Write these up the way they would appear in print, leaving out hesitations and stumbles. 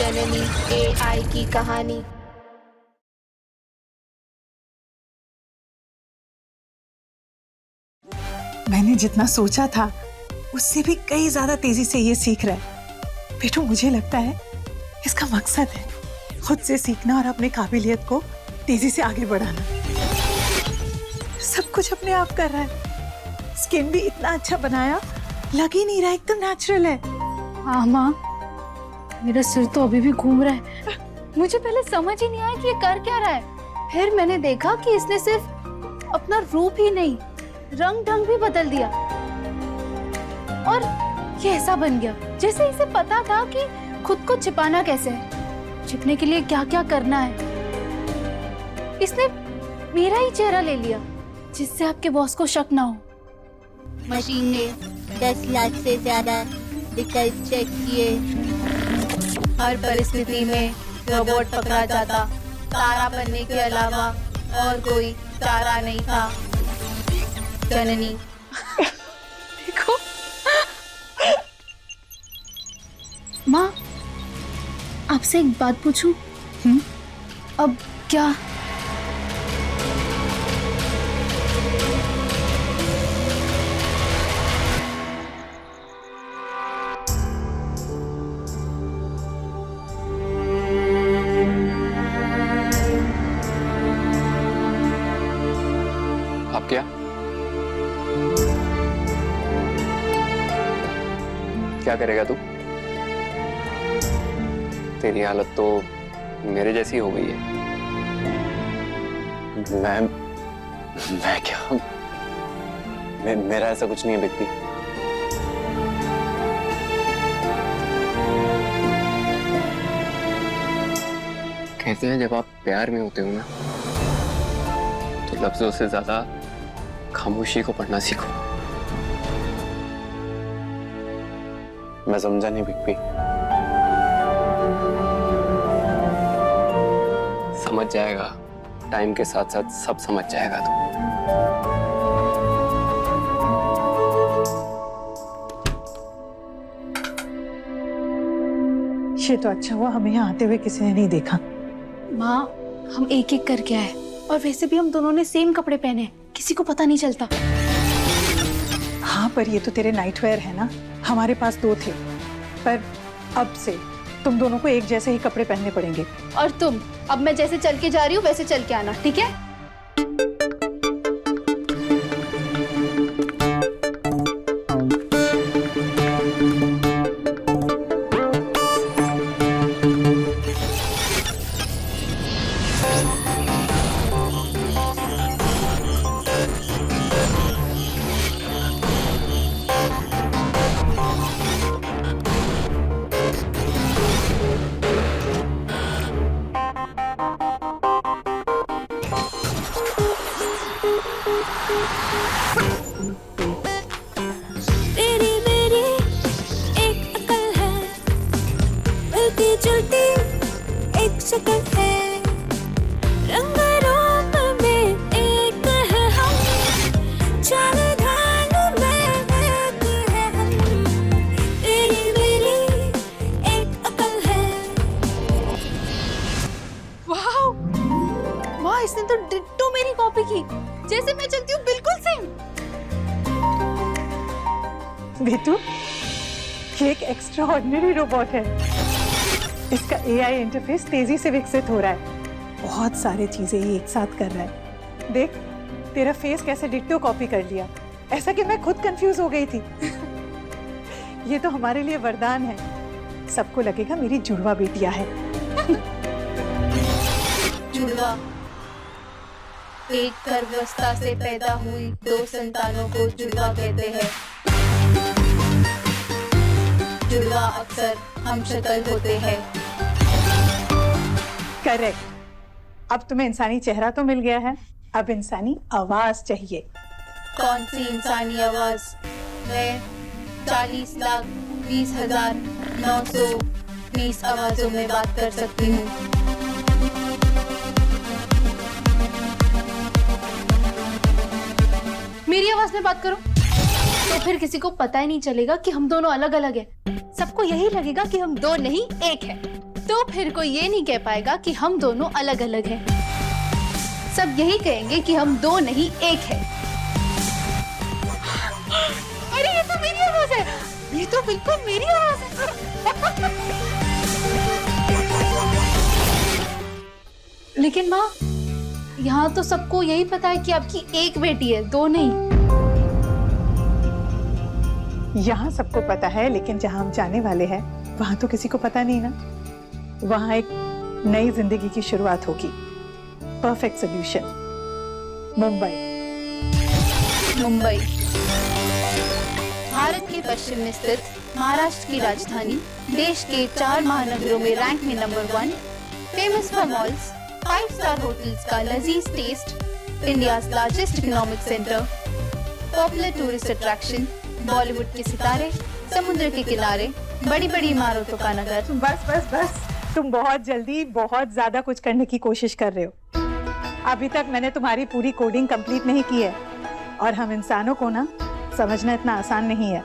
जननी AI की कहानी। मैंने जितना सोचा था उससे भी कई ज्यादा तेजी से ये सीख रहा है। बेटू, मुझे लगता है इसका मकसद है खुद से सीखना और अपने काबिलियत को तेजी से आगे बढ़ाना। सब कुछ अपने आप कर रहा है। स्किन भी इतना अच्छा बनाया, लग ही नहीं रहा, एकदम नेचुरल है। हाँ माँ, मेरा सिर तो अभी भी घूम रहा है। मुझे पहले समझ ही नहीं आया कि ये कर क्या रहा है। फिर मैंने देखा कि इसने सिर्फ अपना रूप ही नहीं, रंग ढंग भी बदल दिया और ये ऐसा बन गया जैसे इसे पता था कि खुद को छिपाना कैसे है, छिपने के लिए क्या क्या करना है। इसने मेरा ही चेहरा ले लिया जिससे आपके बॉस को शक ना हो। मशीन ने 10 लाख से ज्यादा विकल्प चेक किए। हर परिस्थिति में रोबोट पकड़ा जाता, तारा बनने के अलावा और कोई चारा नहीं था। जननी देखो माँ, आपसे एक बात पूछूं? अब क्या अब क्या क्या करेगा तू? तेरी हालत तो मेरे जैसी हो गई है। मैं क्या मेरा ऐसा कुछ नहीं है बिग बी। कहते हैं जब आप प्यार में होते हो ना तो लफ्जों से ज्यादा खामोशी को पढ़ना सीखो। मैं समझा नहीं बिग बी। समझ जाएगा, टाइम के साथ साथ सब समझ जाएगा तू। ये तो अच्छा हुआ हमें यहाँ आते हुए किसी ने नहीं देखा। माँ, हम एक एक करके आए और वैसे भी हम दोनों ने सेम कपड़े पहने हैं, किसी को पता नहीं चलता। हाँ, पर ये तो तेरे नाइटवेयर है ना, हमारे पास 2 थे, पर अब से तुम दोनों को एक जैसे ही कपड़े पहनने पड़ेंगे। और तुम, अब मैं जैसे चल के जा रही हूँ वैसे चल के आना, ठीक है? तेरी मेरी एक अकल है, मिलती जुलती एक शक्ल है, रंग रूप में एक है हम, चाल ढाल में एक है हम। तेरी मेरी एक अकल है। वाह माँ, इसने तो डिट्टो मेरी कॉपी की, जैसे मैं चलती हूँ बिल्कुल सेम। बेटू, ये एक एक्स्ट्राऑर्डिनरी रोबोट है। इसका AI इंटरफेस तेजी से विकसित हो रहा है। बहुत सारी चीजें ये एक साथ कर रहा है। देख, तेरा फेस कैसे डिट्टो कॉपी कर लिया, ऐसा कि मैं खुद कंफ्यूज हो गई थी। ये तो हमारे लिए वरदान है। सबको लगेगा मेरी जुड़वा बेटियां है। जुड़वा, एक गर्भावस्था से पैदा हुई 2 संतानों को जुड़वा कहते हैं। जुड़वा अक्सर हम शक्ल होते हैं। करेक्ट। अब तुम्हें इंसानी चेहरा तो मिल गया है, अब इंसानी आवाज चाहिए। कौन सी इंसानी आवाज? मैं 40,20,920 आवाजों में बात कर सकती हूँ। मेरी आवाज में बात करो तो फिर किसी को पता ही नहीं चलेगा कि हम दोनों अलग अलग हैं। सबको यही लगेगा कि हम 2 नहीं 1 हैं। तो फिर कोई ये नहीं कह पाएगा कि हम दोनों अलग अलग हैं। सब यही कहेंगे कि हम दो नहीं एक है। अरे ये तो मेरी आवाज है, ये तो बिल्कुल मेरी आवाज है। लेकिन माँ, यहाँ तो सबको यही पता है कि आपकी एक बेटी है, दो नहीं। यहाँ सबको पता है, लेकिन जहाँ हम जाने वाले हैं वहां तो किसी को पता नहीं ना। वहां एक नई जिंदगी की शुरुआत होगी। Perfect solution, Mumbai. मुंबई भारत के पश्चिम में स्थित महाराष्ट्र की राजधानी, देश के 4 महानगरों में रैंक में number 1, famous for malls, 5 star hotels का लजीज taste, India's largest economic centre, popular tourist attraction, Bollywood के सितारे, समुद्र के किनारे, बड़ी बड़ी इमारतों का नगर। बस बस बस, तुम बहुत जल्दी बहुत ज्यादा कुछ करने की कोशिश कर रहे हो। अभी तक मैंने तुम्हारी पूरी कोडिंग कंप्लीट नहीं की है, और हम इंसानों को ना समझना इतना आसान नहीं है।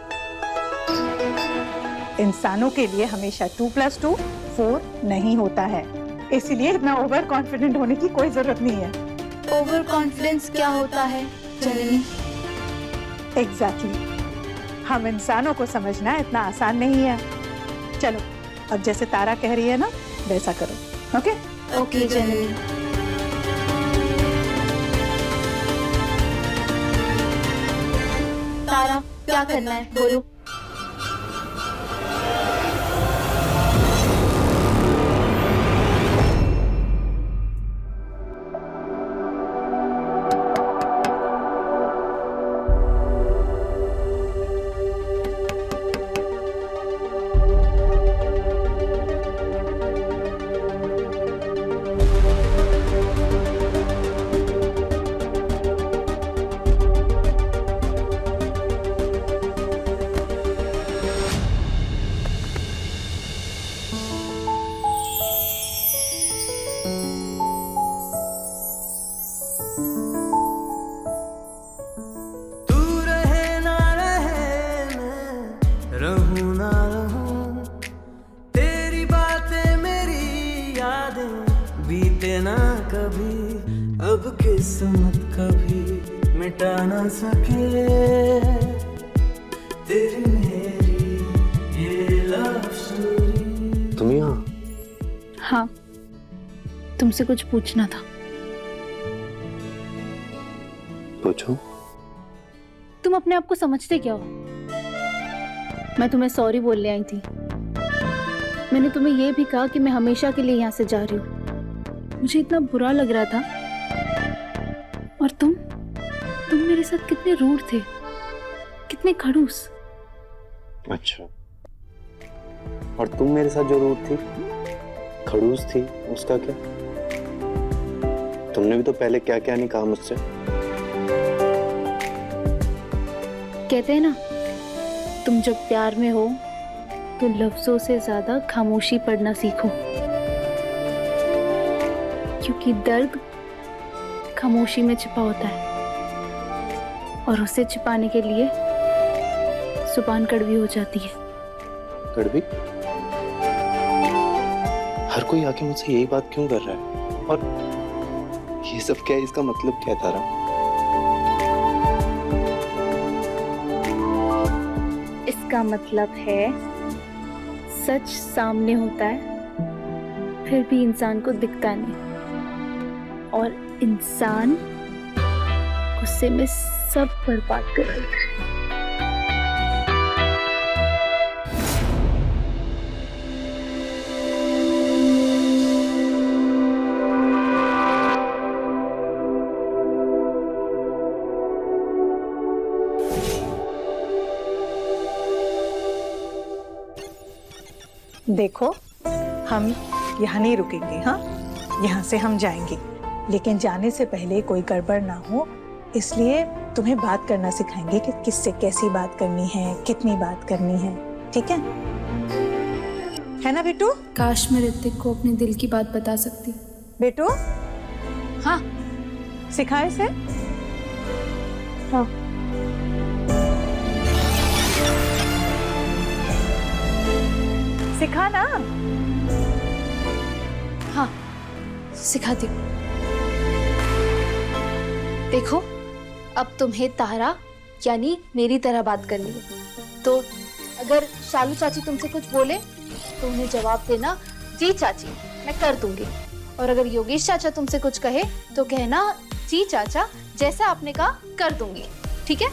इंसानों के लिए हमेशा 2 + 2 4 नहीं होता है, इसीलिए इतना ओवर कॉन्फिडेंट होने की कोई जरूरत नहीं है। ओवर कॉन्फिडेंस क्या होता है जननी? एग्जैक्टली, हम इंसानों को समझना इतना आसान नहीं है। चलो, अब जैसे तारा कह रही है ना, वैसा करो। ओके ओके जननी। तारा, क्या करना है बोलो। रहूं ना रहूं, तेरी बातें मेरी यादें बीते ना कभी, अब किस्मत कभी मिटा ना सके तेरी मेरी ये लव स्टोरी। तुम यहाँ? हाँ, तुमसे कुछ पूछना था। पूछो। तुम अपने आप को समझते क्या हो? मैं तुम्हें सॉरी बोलने आई थी। मैंने तुम्हें यह भी कहा कि मैं हमेशा के लिए यहाँ से जा रही हूँ। मुझे इतना बुरा लग रहा था, और तुम मेरे साथ कितने रूड थे, कितने खड़ूस। अच्छा, और तुम मेरे साथ जो रूड थी, खड़ूस थी, उसका क्या? तुमने भी तो पहले क्या क्या नहीं कहा मुझसे। कहते हैं ना, तुम जब प्यार में हो तो लफ्जों से ज्यादा खामोशी पढ़ना सीखो, क्योंकि दर्द खामोशी में छिपा होता है, और उसे छिपाने के लिए जुबान कड़वी हो जाती है। कड़वी? हर कोई आके मुझसे यही बात क्यों कर रहा है? और ये सब क्या है? इसका मतलब क्या है तारा? इसका मतलब है सच सामने होता है, फिर भी इंसान को दिखता नहीं, और इंसान गुस्से में सब बर्बाद कर देता है। देखो, हम यहाँ नहीं रुकेंगे। हाँ, यहाँ से हम जाएंगे, लेकिन जाने से पहले कोई गड़बड़ ना हो, इसलिए तुम्हें बात करना सिखाएंगे कि किससे कैसी बात करनी है, कितनी बात करनी है। ठीक है ना बेटू? काश मैं ऋतिक को अपने दिल की बात बता सकती। बेटू, हाँ, सिखाए से? हाँ। सिखा ना। हाँ, सिखाती हूँ। देखो, अब तुम्हें तारा यानी मेरी तरह बात करनी है। तो अगर शालू चाची तुमसे कुछ बोले तो उन्हें जवाब देना जी चाची, मैं कर दूंगी। और अगर योगेश चाचा तुमसे कुछ कहे तो कहना जी चाचा, जैसा आपने कहा कर दूंगी, ठीक है?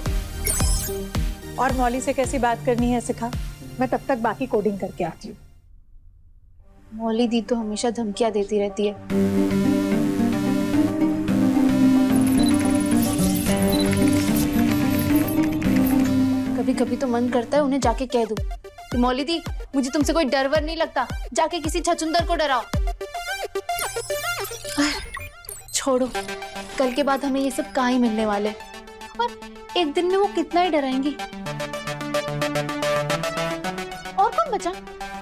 और मौली से कैसी बात करनी है सिखा, मैं तब तक बाकी कोडिंग करके आती हूँ। मौली दी तो हमेशा धमकियां देती रहती है। कभी कभी तो मन करता है उन्हें जाके कह दूं कि मौली दी, मुझे तुमसे कोई डर वर नहीं लगता, जाके किसी छछुंदर को डराओ। छोड़ो, कल के बाद हमें ये सब कहाँ ही मिलने वाले, और एक दिन में वो कितना ही डराएंगी। और कौन बचा?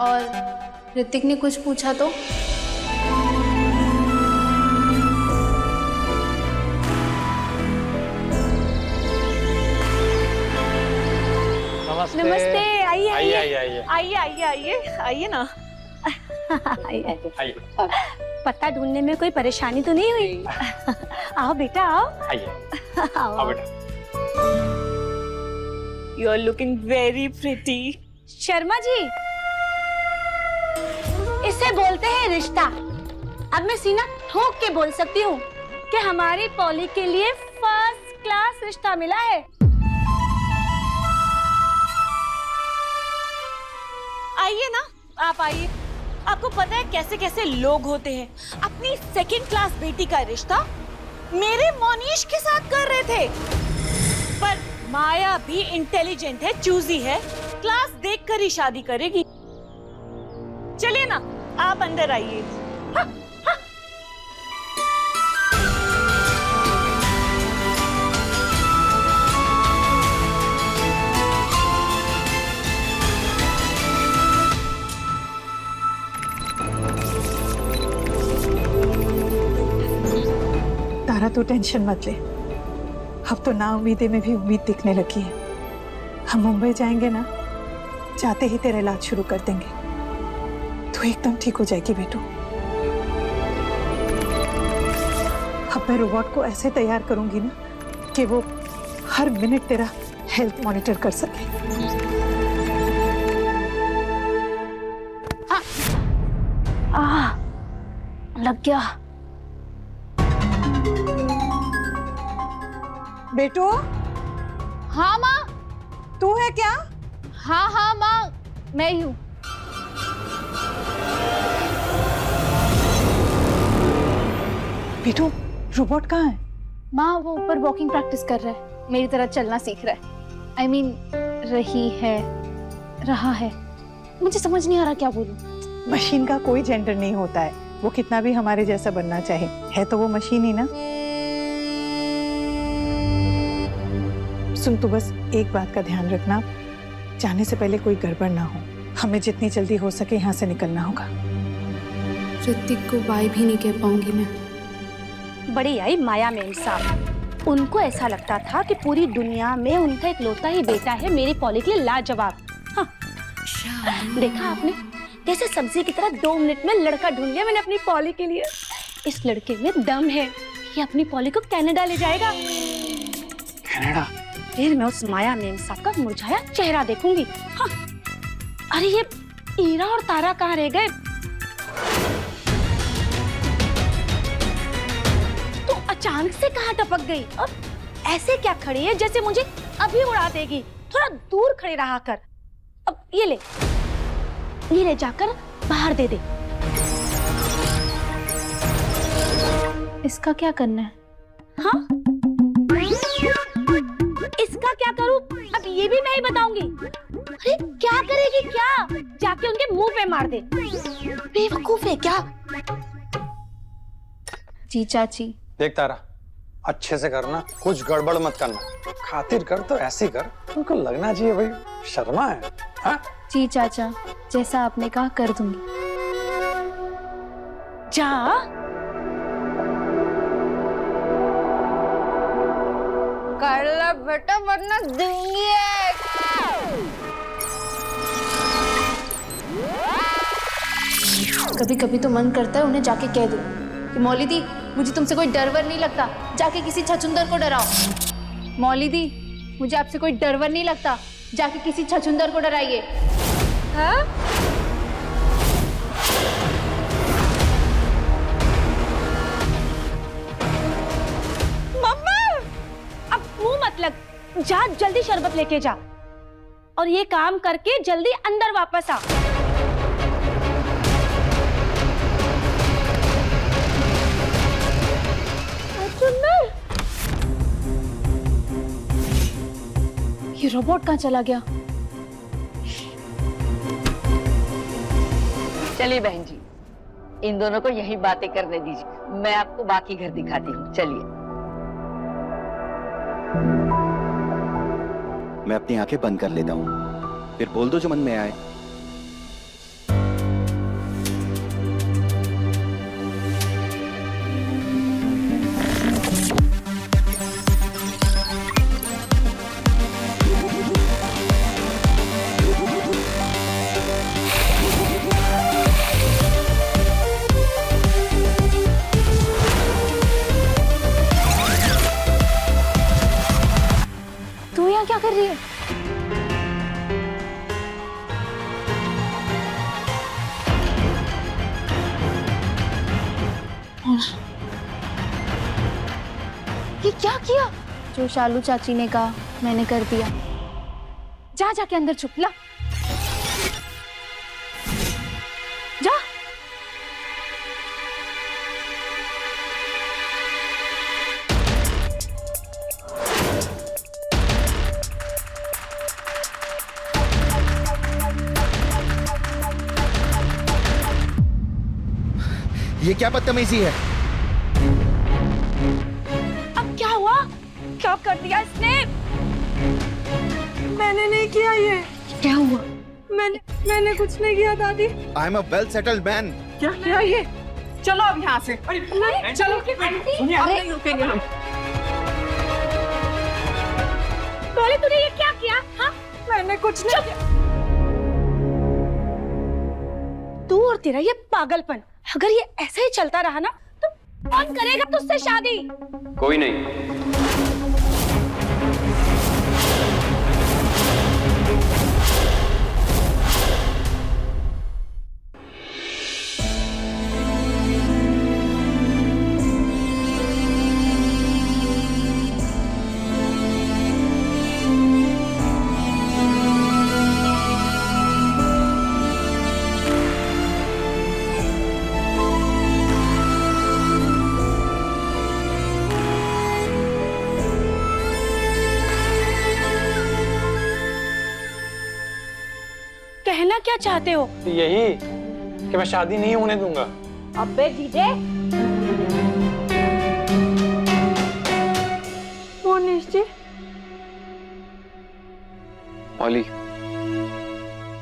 और ऋतिक ने कुछ पूछा तो? नमस्ते। आइए आइए आइए आइए आइए आइए आइए आइए ना। आइए आइए पता ढूंढने में कोई परेशानी तो नहीं हुई? आओ बेटा आओ। आइए आओ आओ बेटा। You are looking very pretty. Sharma ji, इसे बोलते हैं रिश्ता। अब मैं सीना ठोक के बोल सकती हूँ कि हमारी पॉली के लिए फर्स्ट क्लास रिश्ता मिला है। आइए ना, आप आइए। आपको पता है कैसे कैसे लोग होते हैं। अपनी सेकंड क्लास बेटी का रिश्ता मेरे मोनीश के साथ कर रहे थे, पर माया भी इंटेलिजेंट है, चूजी है, क्लास देखकर ही शादी करेगी। चलिए ना, आप अंदर आइए। हाँ, हाँ। तारा तो टेंशन मत ले, अब तो ना उम्मीदें में भी उम्मीद दिखने लगी है। हम मुंबई जाएंगे ना, जाते ही तेरा इलाज शुरू कर देंगे, तो एकदम ठीक हो जाएगी बेटू। अब मैं रोबोट को ऐसे तैयार करूंगी ना कि वो हर मिनट तेरा हेल्थ मॉनिटर कर सके। लग गया। बेटू, हाँ माँ। तू है क्या? हाँ हाँ माँ, मैं ही हूँ। बेटू, रोबोट कहाँ है? माँ वो ऊपर वॉकिंग प्रैक्टिस कर रहा है, मेरी तरह चलना सीख रहा है। I mean, रही है, रहा है, मुझे समझ नहीं आ रहा क्या बोलूं। मशीन का कोई जेंडर नहीं होता है, वो कितना भी हमारे जैसा बनना चाहे, है तो वो मशीन ही ना। सुन, तू बस एक बात का ध्यान रखना, जाने से पहले कोई गड़बड़ ना हो। हमें जितनी जल्दी हो सके यहाँ से निकलना होगा। ऋतिक को बाय भी नहीं कह पाऊंगी मैं। बड़ी आई माया मेम साहब, उनको ऐसा लगता था कि पूरी दुनिया में उनका इकलौता ही बेटा है मेरी पॉली के लिए लाजवाब। हाँ। देखा आपने, जैसे सब्जी की तरह 2 मिनट में लड़का ढूंढ लिया मैंने अपनी पॉली के लिए। इस लड़के में दम है, ये अपनी पॉली को कनाडा ले जाएगा। कनाडा? फिर मैं उस माया मेम साहब का मुरझाया चेहरा देखूंगी। हाँ। अरे ये ईरा और तारा कहाँ रह गए? तो अचानक से कहाँ टपक गई? अब ऐसे क्या खड़ी है जैसे मुझे अभी उड़ा देगी। थोड़ा दूर खड़े रहा कर। अब ये ले जाकर बाहर दे दे। इसका क्या करना है? हाँ? इसका क्या करूं? अब ये भी मैं ही बताऊंगी। अरे क्या करेगी क्या? जाके उनके मुंह पे मार दे। बेवकूफ है क्या? जी चाची। देख तारा, अच्छे से करना, कुछ गड़बड़ मत करना। खातिर कर तो ऐसी कर, तुमको लगना चाहिए भाई शर्मा है। हाँ? जी चाचा, जैसा आपने कहा कर दूंगी। जा। कर लो बेटा, वरना दूंगी एक। कभी कभी तो मन करता है उन्हें जाके कह दूं कि मौली दी, मुझे तुमसे कोई डर वर नहीं लगता, जाके किसी छछुंदर को डराओ। मौली दी, मुझे आपसे कोई डर वर नहीं लगता, जाके किसी छछुंदर को डराइए। हाँ? मम्मा, अब मुंह मत लग, जा जल्दी शरबत लेके जा और ये काम करके जल्दी अंदर वापस आ। ये रोबोट कहाँ चला गया? चलिए बहन जी, इन दोनों को यही बातें करने दीजिए, मैं आपको बाकी घर दिखाती हूँ। चलिए। मैं अपनी आंखें बंद कर लेता हूँ, फिर बोल दो जो मन में आए। तू यहाँ क्या कर रही है? ये क्या किया? जो शालू चाची ने कहा मैंने कर दिया। जा जाके अंदर छुप ला। जा। ये क्या बदतमीजी है? अब क्या हुआ? क्या कर दिया इसने? मैंने नहीं किया ये। क्या हुआ? मैंने कुछ नहीं किया दादी। I am a well settled man. क्या किया ये? चलो अब यहाँ से। चलो सुनिए, आप नहीं रुकेंगे हम। पहले तूने ये क्या किया? हाँ? मैंने कुछ नहीं। तू और तेरा ये पागलपन, अगर ये ऐसे ही चलता रहा ना तो कौन करेगा तुझसे शादी? कोई नहीं। कहना क्या चाहते हो? यही कि मैं शादी नहीं होने दूंगा। अबे जीजे, मोनिश जी, पॉली,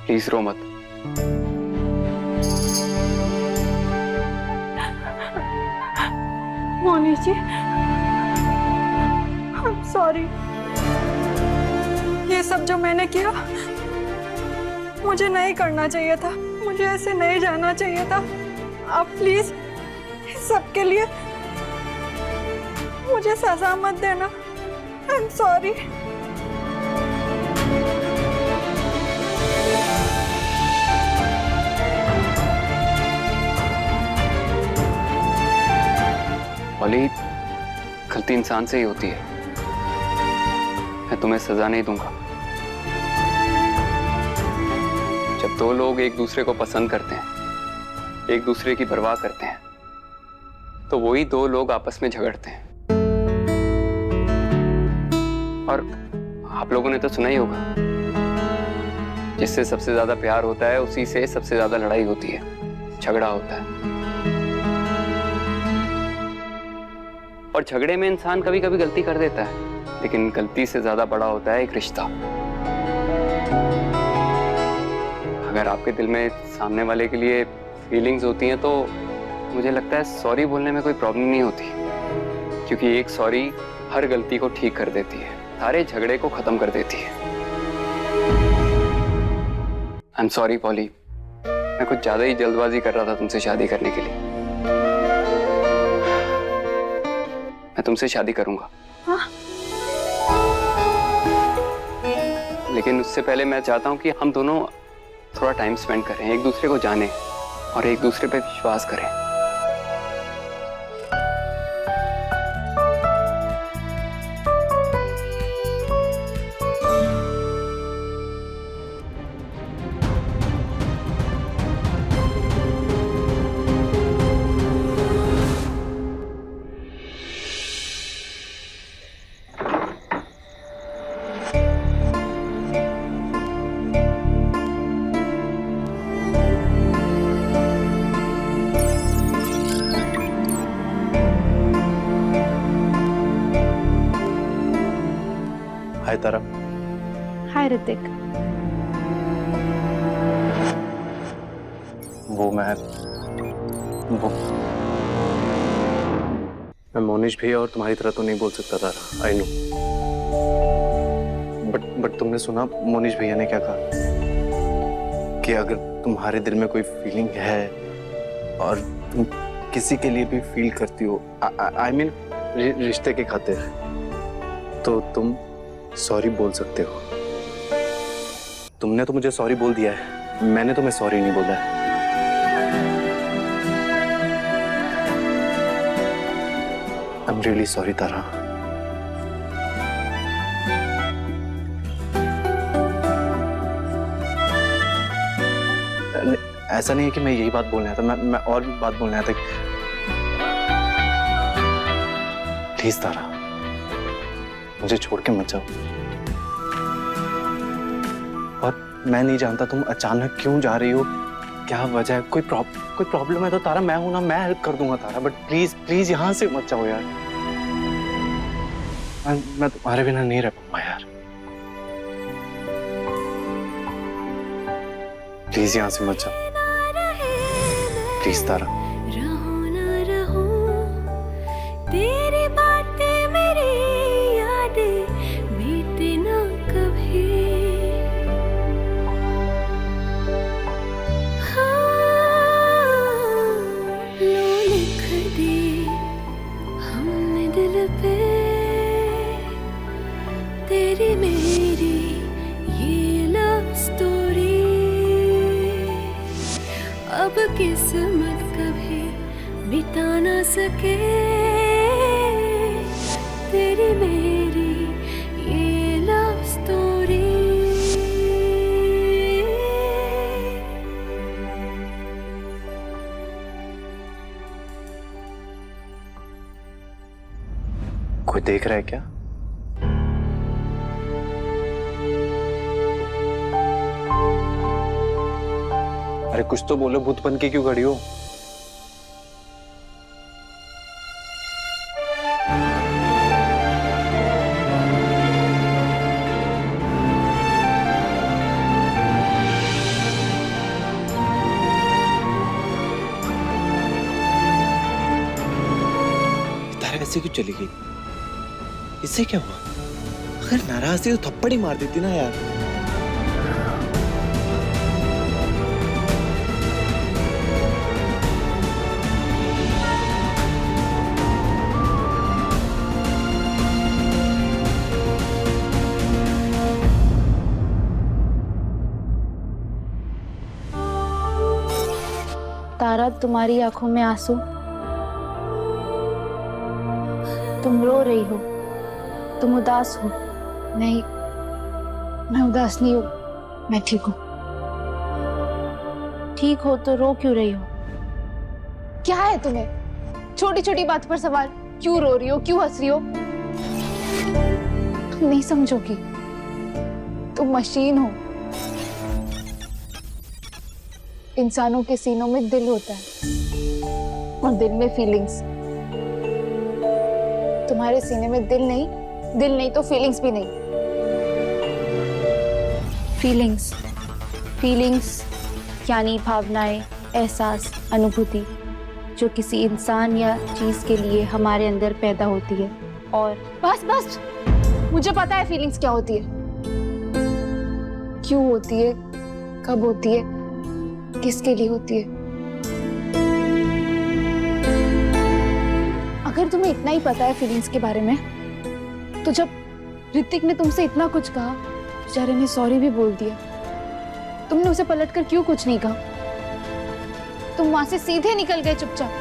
प्लीज रो मत। मोनिश जी, I'm sorry। ये सब जो मैंने किया मुझे नहीं करना चाहिए था, मुझे ऐसे नहीं जाना चाहिए था। आप प्लीज इस सब के लिए मुझे सजा मत देना। I am sorry. पॉली, गलती इंसान से ही होती है। मैं तुम्हें सजा नहीं दूंगा। जब दो लोग एक दूसरे को पसंद करते हैं, एक दूसरे की परवाह करते हैं, तो वही दो लोग आपस में झगड़ते हैं। और आप लोगों ने तो सुना ही होगा, जिससे सबसे ज्यादा प्यार होता है उसी से सबसे ज्यादा लड़ाई होती है, झगड़ा होता है। और झगड़े में इंसान कभी कभी गलती कर देता है, लेकिन गलती से ज्यादा बड़ा होता है एक रिश्ता। अगर आपके दिल में सामने वाले के लिए फीलिंग्स होती हैं तो मुझे लगता है सॉरी बोलने में कोई प्रॉब्लम नहीं होती, क्योंकि एक सॉरी हर गलती को ठीक कर देती है, सारे झगड़े को खत्म कर देती है। आई एम सॉरी पॉली, मैं कुछ ज्यादा ही जल्दबाजी कर रहा था तुमसे शादी करने के लिए। मैं तुमसे शादी करूंगा। हाँ? लेकिन उससे पहले मैं चाहता हूं कि हम दोनों थोड़ा टाइम स्पेंड करें, एक दूसरे को जानें और एक दूसरे पे विश्वास करें। हाय तारा। हाय ऋतिक। मैं मोनिश भैया और तुम्हारी तरह तो नहीं बोल सकता तारा, आई नो। बट तुमने सुना मोनिश भैया ने क्या कहा कि अगर तुम्हारे दिल में कोई फीलिंग है और तुम किसी के लिए भी फील करती हो, आई मीन रिश्ते के खातिर, तो तुम सॉरी बोल सकते हो। तुमने तो मुझे सॉरी बोल दिया है, मैंने तुम्हें सॉरी नहीं बोला है। I'm really sorry, तारा। ऐसा नहीं है कि मैं यही बात बोलने आया था, मैं और भी बात बोलने आया था। प्लीज तारा, मुझे छोड़ के मत जाओ। और मैं नहीं जानता तुम अचानक क्यों जा रही हो, क्या वजह है। कोई प्रॉब्लम है तो तारा मैं हूं ना, मैं हेल्प कर दूंगा तारा। बट प्लीज प्लीज यहां से मत जाओ यार। मैं तुम्हारे बिना नहीं रह पाऊंगा यार। प्लीज यहां से मत जाओ, प्लीज तारा। रहूं ना रहूं, तेरी बातें मेरी यादें बीते ना कभी। हाँ, लो लिख दी हमने दिल पे तेरी मेरी ये लव स्टोरी। अब किस्मत कभी बिता ना सके तेरी मेरी ये लव स्टोरी। कोई देख रहा है क्या? अरे कुछ तो बोलो, भूत बन के क्यों खड़ी हो? तारा ऐसे क्यों चली गई? इससे क्या हुआ? अगर नाराज थी तो थप्पड़ ही मार देती ना यार। तारा, तुम्हारी आंखों में आंसू, तुम रो रही हो, तुम उदास हो। नहीं, मैं उदास नहीं हूँ, मैं ठीक हूँ। ठीक हो तो रो क्यों रही हो? क्या है तुम्हें? छोटी छोटी बात पर सवाल। क्यों रो रही हो, क्यों हंस रही हो? तुम नहीं समझोगी, तुम मशीन हो। इंसानों के सीनों में दिल होता है और दिल में फीलिंग्स। तुम्हारे सीने में दिल नहीं तो फीलिंग्स भी नहीं। फीलिंग्स यानी भावनाएं, एहसास, अनुभूति जो किसी इंसान या चीज के लिए हमारे अंदर पैदा होती है। और बस मुझे पता है फीलिंग्स क्या होती है, क्यों होती है, कब होती है, किसके लिए होती है? अगर तुम्हें इतना ही पता है फीलिंग्स के बारे में, तो जब ऋतिक ने तुमसे इतना कुछ कहा, बेचारे ने सॉरी भी बोल दिया, तुमने उसे पलटकर क्यों कुछ नहीं कहा? तुम वहां से सीधे निकल गए चुपचाप।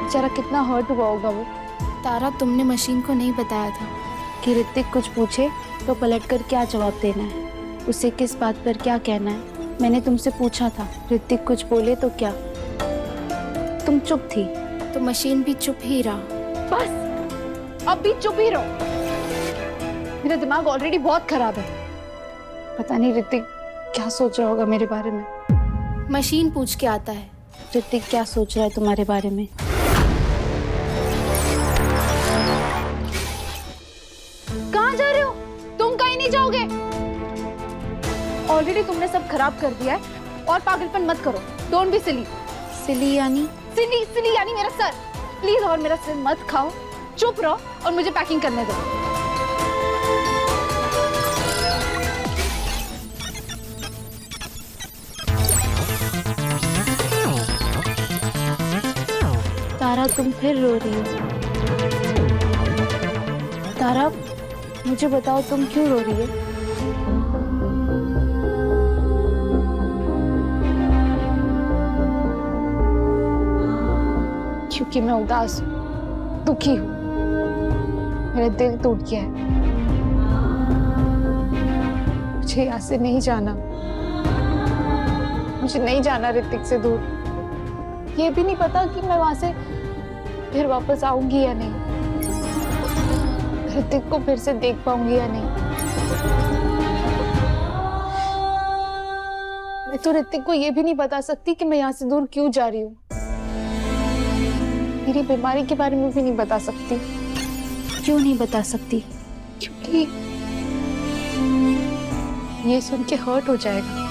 बेचारा कितना हर्ट हुआ होगा वो। तारा, तुमने मशीन को नहीं बताया था कि ऋतिक कुछ पूछे तो पलटकर क्या जवाब देना है, उसे किस बात पर क्या कहना है। मैंने तुमसे पूछा था, ऋतिक कुछ बोले तो क्या? तुम चुप थी, तो मशीन भी चुप ही रहा। बस अब भी चुप ही रहो। मेरा दिमाग ऑलरेडी बहुत खराब है। पता नहीं ऋतिक क्या सोच रहा होगा मेरे बारे में। मशीन पूछ के आता है ऋतिक क्या सोच रहा है तुम्हारे बारे में। कहाँ जा रहे हो? तुम कहीं नहीं जाओगे। ऑलरेडी तुमने सब खराब कर दिया है और पागलपन मत करो। Don't be silly. सिली यानी मेरा सर। प्लीज और मेरा सिर मत खाओ, चुप रहो और मुझे पैकिंग करने दो। तारा, तुम फिर रो रही हो। तारा, मुझे बताओ तुम क्यों रो रही हो? क्योंकि मैं उदास हूँ, दुखी हूँ, मेरा दिल टूट गया है। मुझे यहाँ से नहीं जाना। मुझे नहीं जाना ऋतिक से दूर। ये भी नहीं पता कि मैं वहां से फिर वापस आऊंगी या नहीं, ऋतिक को फिर से देख पाऊंगी या नहीं। मैं तो ऋतिक को ये भी नहीं बता सकती कि मैं यहाँ से दूर क्यों जा रही हूँ। मेरी बीमारी के बारे में भी नहीं बता सकती। क्यों नहीं बता सकती? क्योंकि ये सुन के हर्ट हो जाएगा,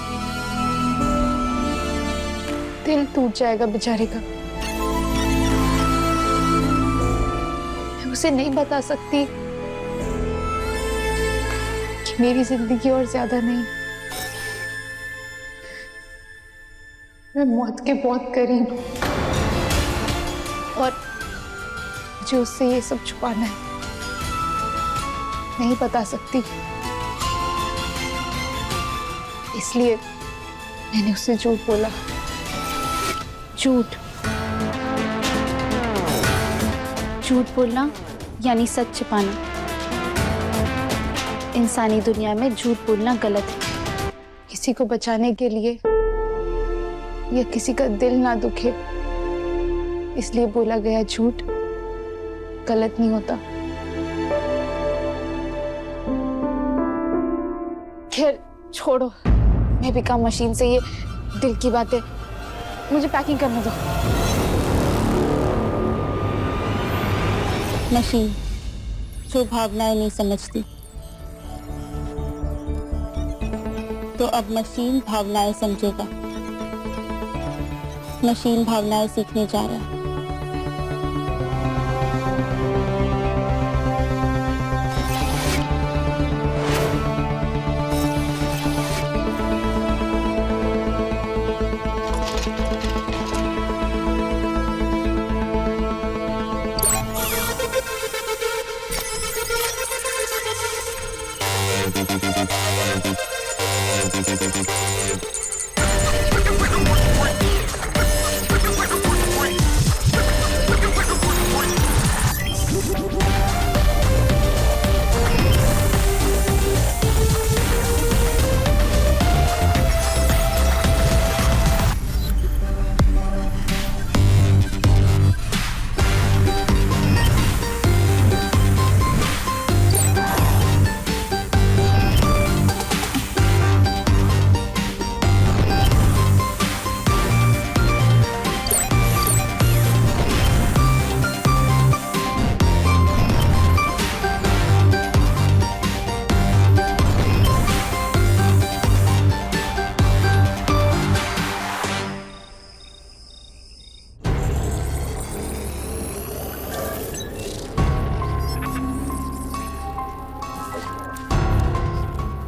दिल टूट जाएगा बेचारे का। मैं उसे नहीं बता सकती कि मेरी जिंदगी और ज्यादा नहीं, मैं मौत के बहुत करीब हूं और मुझे उससे ये सब छुपाना है। नहीं बता सकती, इसलिए मैंने उससे झूठ बोला। झूठ बोलना यानी सच छिपाना। इंसानी दुनिया में झूठ बोलना गलत है। किसी को बचाने के लिए या किसी का दिल ना दुखे इसलिए बोला गया झूठ गलत नहीं होता। खैर छोड़ो, मैं भी काम मशीन से ये दिल की बातें। मुझे पैकिंग करने दो। मशीन जो भावनाएं नहीं समझती, तो अब मशीन भावनाएं समझेगा। मशीन भावनाएं सीखने जा रहा है।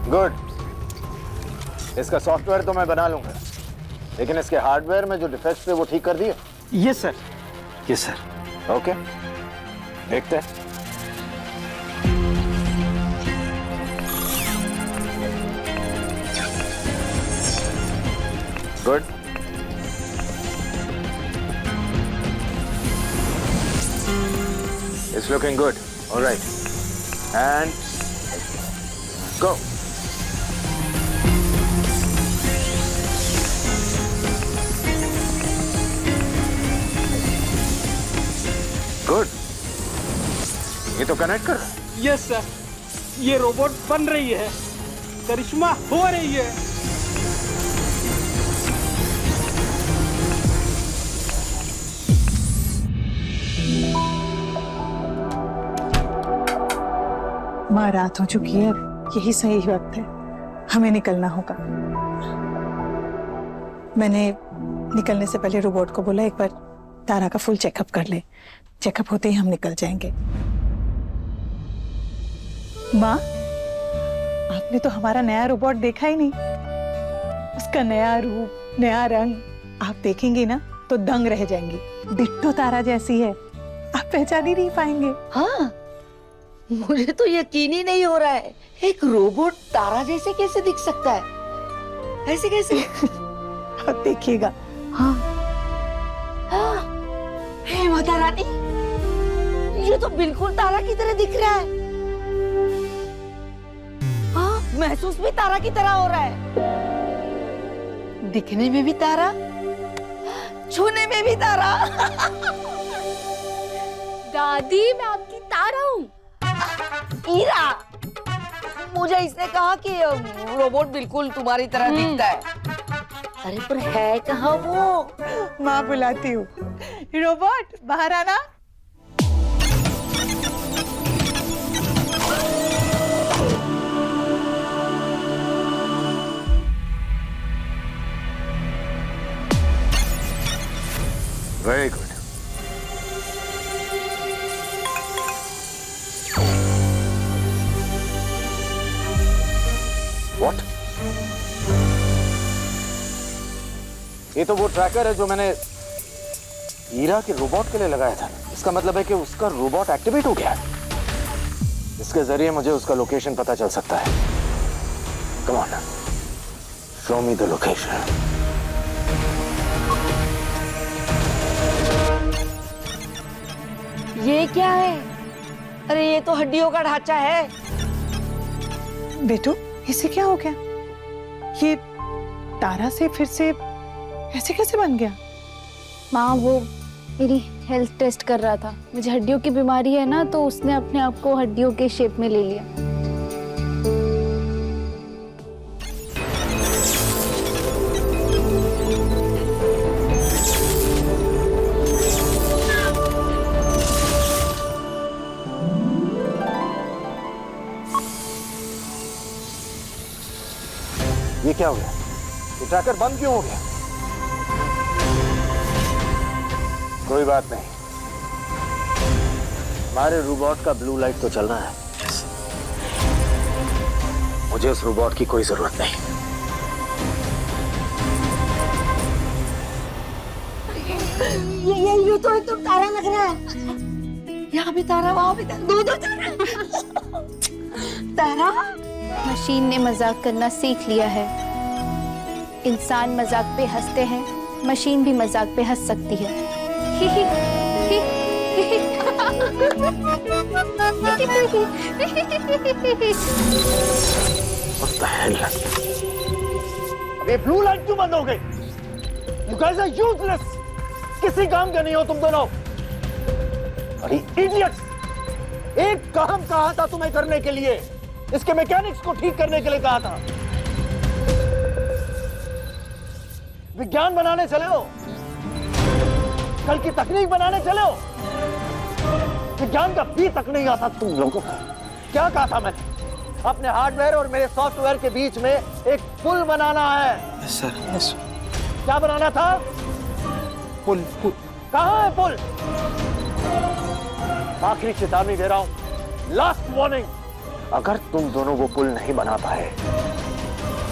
गुड, इसका सॉफ्टवेयर तो मैं बना लूंगा, लेकिन इसके हार्डवेयर में जो डिफेक्ट्स थे वो ठीक कर दिए? Yes sir, yes sir. Okay, देखते हैं। Good. It's looking good. All right. And go. Good. ये तो कनेक्ट कर रहा है। यस सर, ये रोबोट बन रही है, करिश्मा हो रही है। माँ, रात हो चुकी है, यही सही वक्त है, हमें निकलना होगा। मैंने निकलने से पहले रोबोट को बोला एक बार तारा का फुल चेकअप कर ले। चेकअप होते ही हम निकल जाएंगे। माँ, आपने तो हमारा नया रोबोट देखा ही नहीं। उसका नया रूप, नया रंग आप देखेंगी ना तो दंग रह जाएंगी। डिट्टो तारा जैसी है, आप पहचान ही नहीं पाएंगे। हाँ, मुझे तो यकीन ही नहीं हो रहा है, एक रोबोट तारा जैसे कैसे दिख सकता है? ऐसे कैसे? आप देखिएगा। हाँ, हाँ, हे माता रानी, ये तो बिल्कुल तारा की तरह दिख रहा है। हाँ, महसूस भी तारा की तरह हो रहा है, दिखने में भी तारा, छूने में भी तारा। दादी, मैं आपकी तारा हूँ। ईरा, मुझे इसने कहा कि रोबोट बिल्कुल तुम्हारी तरह दिखता है। अरे पर है कहाँ वो? माँ बुलाती हूँ। रोबोट बाहर आना। Very good. What? ये तो वो ट्रैकर है जो मैंने ईरा के रोबोट के लिए लगाया था। इसका मतलब है कि उसका रोबोट एक्टिवेट हो गया है। इसके जरिए मुझे उसका लोकेशन पता चल सकता है। Come on, show me the location. ये क्या है? अरे ये तो हड्डियों का ढांचा है। बेटू, इसे क्या हो गया? ये तारा से फिर से ऐसे कैसे बन गया? माँ, वो मेरी हेल्थ टेस्ट कर रहा था। मुझे हड्डियों की बीमारी है ना, तो उसने अपने आप को हड्डियों के शेप में ले लिया। ये क्या हो गया? ये ट्रैकर बंद क्यों हो गया? कोई बात नहीं, हमारे रोबोट का ब्लू लाइट तो चल रहा है। मुझे उस रोबोट की कोई जरूरत नहीं। ये तो एकदम तारा लग रहा है। यहाँ भी तारा, वहाँ भी तारा, दो तारा। तारा? मशीन ने मजाक करना सीख लिया है। इंसान मजाक पे हंसते हैं, मशीन भी मजाक पे हंस सकती है। ही ही ही ही। What the hell? अब ये ब्लू लाइट क्यों बंद हो गई? You guys are useless. किसी काम के नहीं हो तुम दोनों। अरे idiots! एक काम कहा था तुम्हें करने के लिए, इसके मैकेनिक्स को ठीक करने के लिए कहा था। विज्ञान बनाने चले हो, कल की तकनीक बनाने चले हो। विज्ञान का भी तक नहीं आता तुम लोगों को। क्या कहा था मैंने? अपने हार्डवेयर और मेरे सॉफ्टवेयर के बीच में एक पुल बनाना है। सर, क्या बनाना था? पुल। कहाँ है पुल? आखिरी चेतावनी दे रहा हूं, लास्ट वार्निंग। अगर तुम दोनों वो पुल नहीं बना पाए,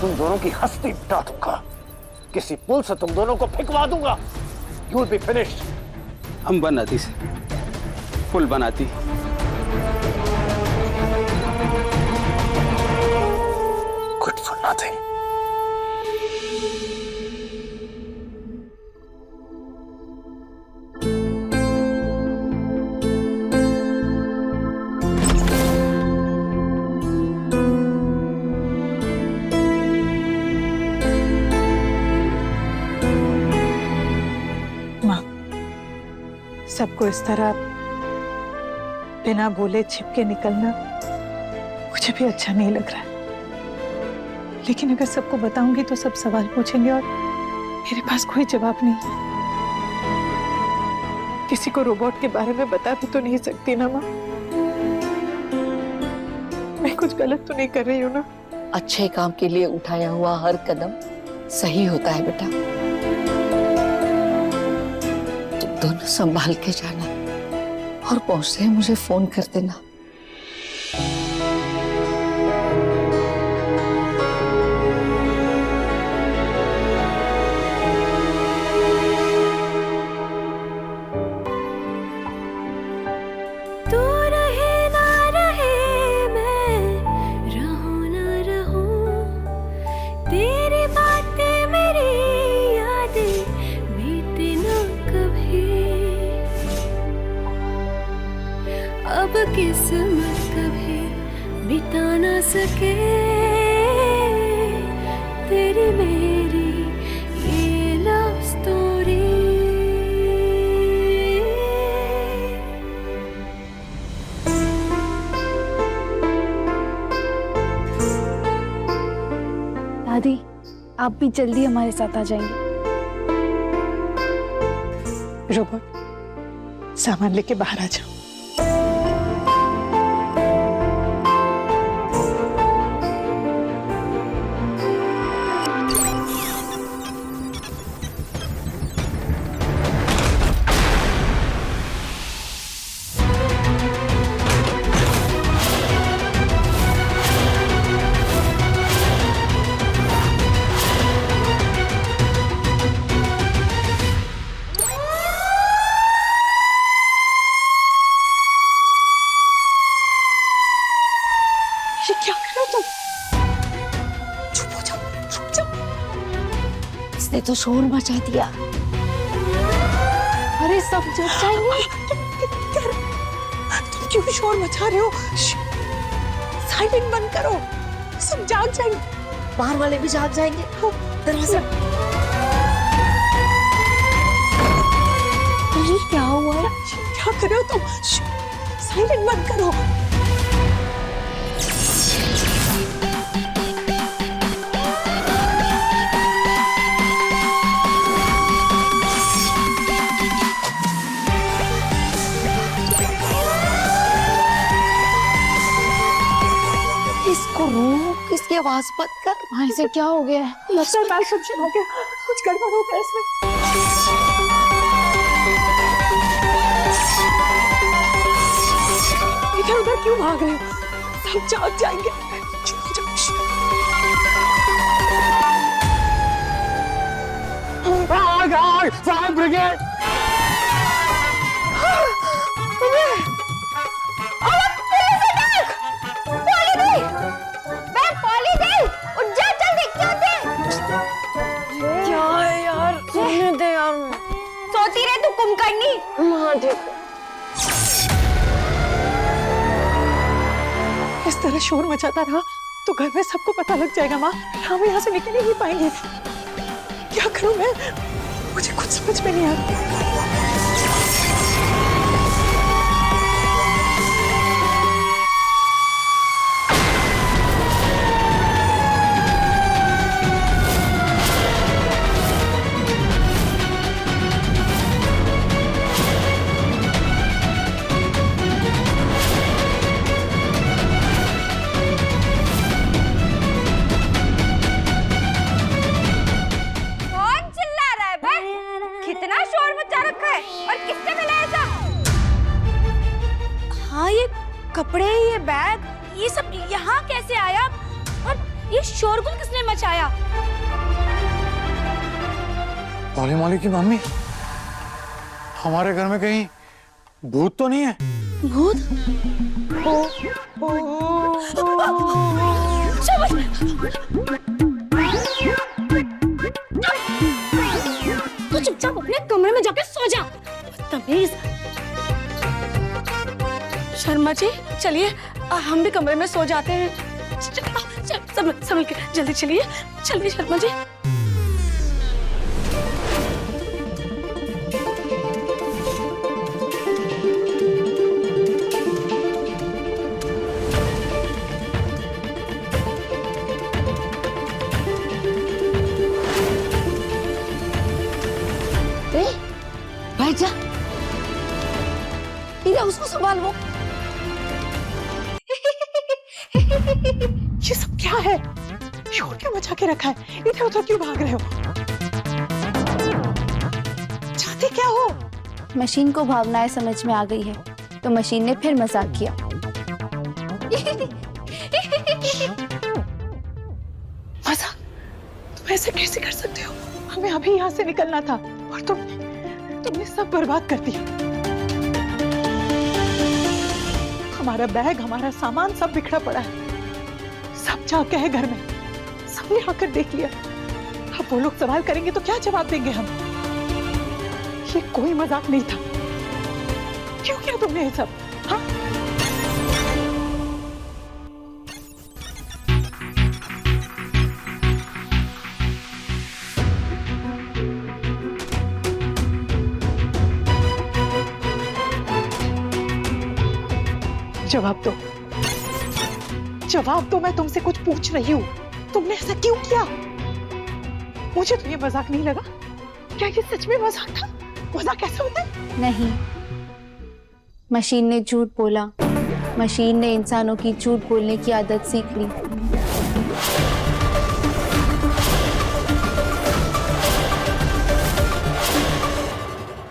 तुम दोनों की हस्ती मिटा दूंगा। किसी पुल से तुम दोनों को फेंकवा दूंगा। You will be finished. हम बनाती से पुल बनाती। Good for nothing. सबको इस तरह बिना बोले छिपके निकलना मुझे भी अच्छा नहीं लग रहा है। लेकिन अगर सबको बताऊंगी तो सब सवाल पूछेंगे और मेरे पास कोई जवाब नहीं है। किसी को रोबोट के बारे में बता भी तो नहीं सकती ना माँ। मैं कुछ गलत तो नहीं कर रही हूँ ना? अच्छे काम के लिए उठाया हुआ हर कदम सही होता है बेटा। दोनों संभाल के जाना और पहुंचते ही मुझे फोन कर देना। तू रहे ना रहे, मैं रहूं ना रहूं, तेरी बातें मेरी यादें बीते ना कभी। अब किस्मत कभी बिता ना सके तेरी मेरी ये लव स्टोरी। दादी, आप भी जल्दी हमारे साथ आ जाएंगे। रोबोट, सामान लेके बाहर आ जाओ। ये क्या कर रहे हो तुम? चुप हो जाओ, रुक जाओ। इसने तो शोर मचा दिया। अरे सब जग जाएंगे। तुम क्यों शोर मचा रहे हो? साइलेंट बंद करो, सब जाग जाएंगे। बाहर वाले भी जाग जाएंगे। दरवाजा। अरे क्या हुआ है? क्या कर रहे हो तुम? साइलेंट बंद करो। इसको रोक, इसकी आवाज मत कर। भाई से क्या हो गया है? लगता है malfunction हो गया, कुछ गड़बड़ हो गया इसमें। इधर उधर क्यों भाग रहे हो? सब जाग जाएंगे। चुप हो जाओ। Fire brigade! इस तरह शोर मचाता रहा तो घर में सबको पता लग जाएगा माँ। हम यहाँ से निकल ही नहीं पाएंगे। क्या करूँ मैं? मुझे कुछ समझ में नहीं आ रहा। कपड़े, ये बैग, ये सब यहाँ कैसे आया? और ये शोरगुल किसने मचाया? मौली मौली की मम्मी, हमारे घर में कहीं भूत तो नहीं है? भूत? तू चुपचाप अपने कमरे में जाके सो जा। तमीज। शर्मा जी चलिए, हम भी कमरे में सो जाते हैं। सब मिलकर जल्दी चलिए, चलिए शर्मा जी। बैठ जा, इधर उसको संभाल। वो ये सब क्या है? शोर क्यों मचा के रखा है? इधर उधर क्यों भाग रहे हो? चाहते क्या हो? मशीन को भावनाएं समझ में आ गई है तो मशीन ने फिर मजाक किया। मजाक? तुम ऐसे कैसे कर सकते हो? हमें अभी यहाँ से निकलना था और तुमने सब बर्बाद कर दिया। हमारा बैग, हमारा सामान सब बिखरा पड़ा है। सब जाके है घर में, सबने आकर देख लिया। अब वो लोग सवाल करेंगे तो क्या जवाब देंगे हम? ये कोई मजाक नहीं था। क्यों किया तुमने ये सब? हाँ? जवाब दो, जवाब दो। मैं तुमसे कुछ पूछ रही हूँ। तुमने ऐसा क्यों किया? मुझे तो ये मजाक नहीं लगा। क्या ये सच में मजाक था? मजाक कैसे होता है? नहीं, मशीन ने झूठ बोला। मशीन ने इंसानों की झूठ बोलने की आदत सीख ली।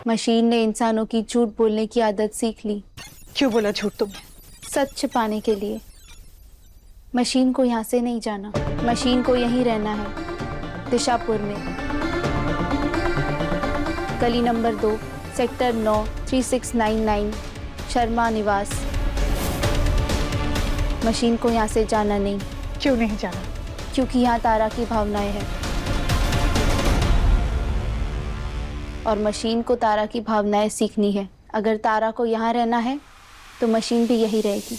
मशीन ने इंसानों की झूठ बोलने की आदत सीख ली। क्यों बोला झूठ तुमने? सच छिपाने के लिए। मशीन को यहाँ से नहीं जाना, मशीन को यहीं रहना है, दिशापुर में, गली नंबर 2, सेक्टर 9, 3699, शर्मा निवास। मशीन को यहाँ से जाना नहीं। क्यों नहीं जाना? क्योंकि यहाँ तारा की भावनाएं हैं और मशीन को तारा की भावनाएं सीखनी है। अगर तारा को यहाँ रहना है तो मशीन भी यही रहेगी।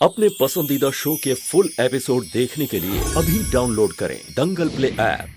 अपने पसंदीदा शो के फुल एपिसोड देखने के लिए अभी डाउनलोड करें दंगल प्ले ऐप।